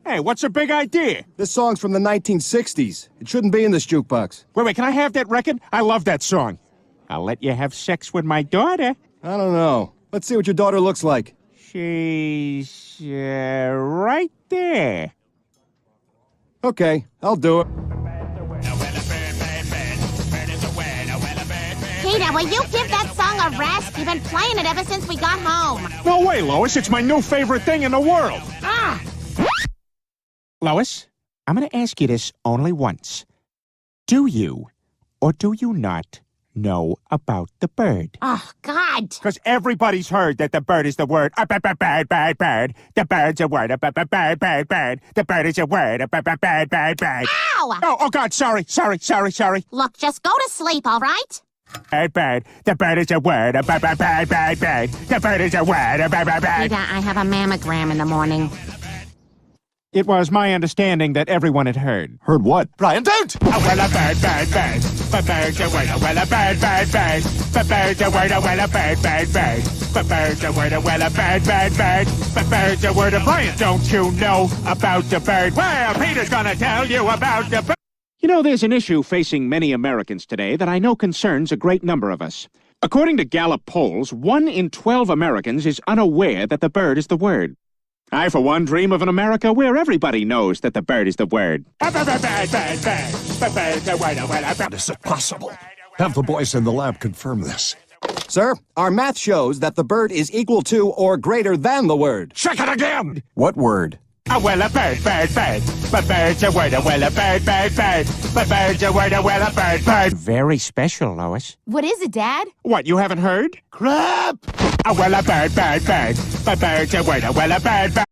Hey, what's the big idea? This song's from the 1960s. It shouldn't be in this jukebox. Wait, can I have that record? I love that song. I'll let you have sex with my daughter. I don't know. Let's see what your daughter looks like. She's, right there. Okay, I'll do it. Peter, will you give that song a rest? You've been playing it ever since we got home. No way, Lois. It's my new favorite thing in the world. Ah! Lois, I'm going to ask you this only once. Do you, or do you not, know about the bird? Oh, God. Because everybody's heard that the bird is the word. Bird. The bird's a word. Bird. The bird is a word. Bird. Ow! Oh, God, sorry. Look, just go to sleep, all right? Bird. The bird is a word. Bird. The bird is a word. Peter, I have a mammogram in the morning. It was my understanding that everyone had heard. Heard what? Brian, don't! A bird. The bird's a word. Bird. The bird's a word. Bird. The bird's a word. Bird. The bird's a word. Brian, don't you know about the bird? Well, Peter's gonna tell you about the bird. You know, there's an issue facing many Americans today that I know concerns a great number of us. According to Gallup polls, 1 in 12 Americans is unaware that the bird is the word. I, for one, dream of an America where everybody knows that the bird is the word. Is it possible? Have the boys in the lab confirm this. Sir, our math shows that the bird is equal to or greater than the word. Check it again! What word? A bird. The bird's a word. Bird. The bird's a word. Bird. Very special, Lois. What is it, Dad? What, you haven't heard? Crap! A bird. The bird's a word. Bird.